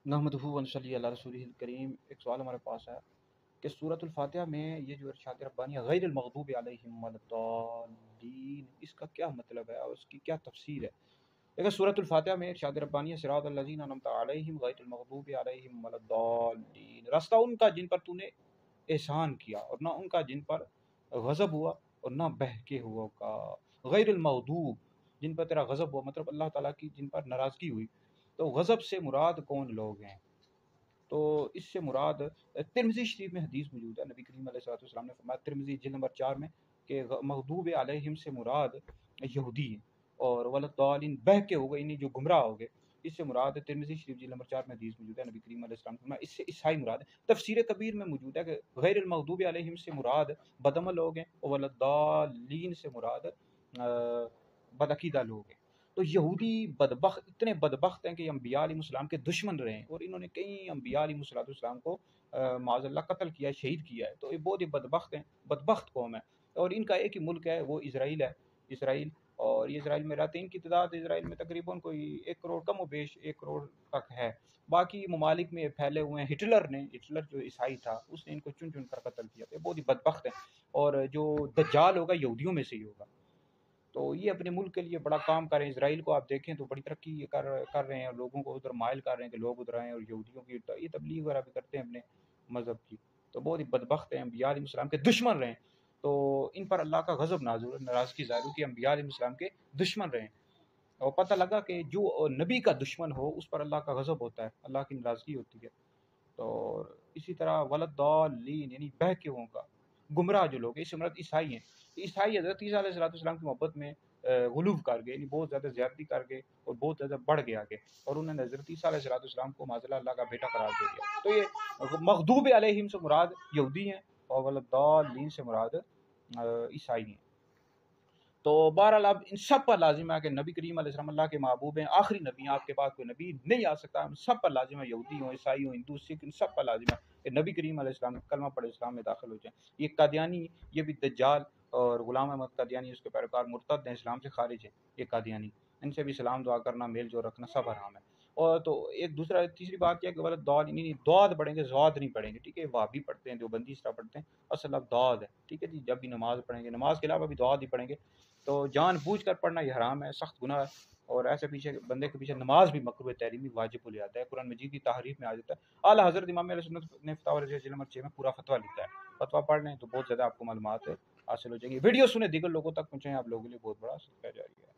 नहमदुहु व नसल्ली अला रसूलिहिल करीम। एक सवाल हमारे पास है कि सूरतुल फातिहा में ये जो इरशाद रब्बानी गैरिल मग़दूबि अलैहिम वलद्दालीन, इसका क्या मतलब है और उसकी क्या तफसीर है? देखिए, सूरतुल फातिहा में इरशाद रब्बानी है सिरातल लज़ीना अनअमता अलैहिम गैरिल मग़दूबि अलैहिम वलद्दालीन, रास्ता उनका जिन पर तूने एहसान किया और ना उनका जिन पर गज़ब हुआ और ना बहके हुआ का। गैरिल मग़दूब, जिन पर तेरा गज़ब हुआ, मतलब अल्लाह ताला की जिन पर नाराज़गी हुई। तो गज़ब से मुराद कौन लोग हैं? तो इससे मुराद तिरमिज़ी शरीफ में हदीस मौजूद है, नबी करीम अलैहिस्सलाम ने फरमाया तिरमिज़ी जिल्द नंबर 4 में कि मग़दूब अलैहिम से मुराद यहूदी हैं और वलद्दालिन बह के हो गए, यानी जो गुमराह हो गए, इससे मुराद तिरमिज़ी शरीफ जिल्द नंबर 4 में हदीस मौजूद है, नबी करीम अलैहिस्सलाम ने फरमाया इससे ईसाई मुराद है। तफसीर कबीर में मौजूद है कि गैरिल मग़दूब अलैहिम से मुराद बदअमल लोग हैं और वलद्दालिन से मुराद बदअकीदा लोग हैं। तो यहूदी बदबख्त, इतने बदबख्त हैं कि अम्बिया अलैहिस्सलाम के दुश्मन रहे हैं और इन्होंने कई अम्बिया अलैहिस्सलाम को माज़अल्लाह कत्ल किया है, शहीद किया है। तो ये बहुत ही बदबख्त हैं, बदबख्त कौम है। और इनका एक ही मुल्क है, वो इसराइल है, इसराइल। और ये इसराइल में रहते हैं, इनकी तादाद इसराइल में तकरीबन कोई 1 करोड़ कम व बेश 1 करोड़ तक है। बाकी ममालिक में फैले हुए हैं। हिटलर जो ईसाई था, उसने इनको चुन चुन कर कत्ल किया। तो बहुत ही बदबख्त है और जो दज्जाल होगा यहूदियों में से ही होगा। तो ये अपने मुल्क के लिए बड़ा काम कर रहे हैं। इसराइल को आप देखें तो बड़ी तरक्की कर रहे हैं और लोगों को उधर माइल कर रहे हैं कि लोग उधर आएँ और यहूदियों की ये तबलीग वगैरह भी करते हैं अपने मज़हब की। तो बहुत ही बदबख्त हैं, अम्बिया अलैहिस्सलाम के दुश्मन रहे हैं। तो इन पर अल्लाह का गज़ब नाराज़गी ज़ाहिर हुई कि अम्बिया अलैहिस्सलाम के दुश्मन रहे हैं। और पता लगा कि जो नबी का दुश्मन हो उस पर अल्लाह का गज़ब होता है, अल्लाह की नाराज़गी होती है। तो इसी तरह वलद्दालीन यानी बहके होगा, गुमराह जो लोग हैं, इससे मुराद ईसाई हैं। ईसाई हज़रत ईसा अलैहिस्सलाम की मोहब्बत में गुलूव कर गए, यानी बहुत ज़्यादा ज़्यादती कर गए और बहुत ज़्यादा बढ़ गए आगे, और उन्होंने हज़रत ईसा अलैहिस्सलाम को माज़अल्लाह अल्लाह का बेटा करार दे दिया। तो ये मग़दूब अलैहिम से मुराद यहूदी हैं और वलद्दालीन से मुराद ईसाई हैं। तो बहरहाल अब इन सब पर लाजिम है कि नबी करीम अलैहिस्सलाम अल्लाह के महबूब हैं, आखिरी नबी हैं, आपके पास कोई नबी नहीं आ सकता। हम सब पर लाजिम है, यहूदी हो, ईसाई हो, हिंदू, सिख, इन सब पर लाजिम है कि नबी करीम अलैहिस्सलाम कलमा पढ़े इस्लाम में दाखिल हो जाएं। ये कादियानी, ये भी दज्जाल और गुलाम अहमद कादियानी उसके पैरोकार मुर्तद हैं, इस्लाम से खारिज हैं ये कादियानी। इनसे भी सलाम दुआ करना, मेल जोल रखना सब हराम है। और तो एक दूसरा तीसरी बात यह है कि गलत दौद नहीं, दौद पढ़ेंगे, ज़ौद नहीं पढ़ेंगे, ठीक है। वहाबी पढ़ते हैं, देवबंदी इस तरह पढ़ते हैं, असल अब दौद है, ठीक है जी। जब भी नमाज पढ़ेंगे, नमाज के अलावा भी दौद ही पढ़ेंगे। तो जानबूझकर पढ़ना ये हराम है, सख्त गुनाह है। और ऐसे पीछे बंदे के पीछे नमाज भी मकरूह तहरीमी वाजिब हो जाता है, कुरान मजीद की तारीफ में आ जाता है। आला हज़रत इमाम अहले सुन्नत ने फतवा जिल्द नंबर 6 में पूरा फतवा लिखा है। फतवा पढ़ लें तो बहुत ज़्यादा आपको मालूमात हासिल हो जाएगी। वीडियो सुने, दीगर लोगों तक पहुँचाएं, आप लोगों के लिए बहुत बड़ा सदका जारी है।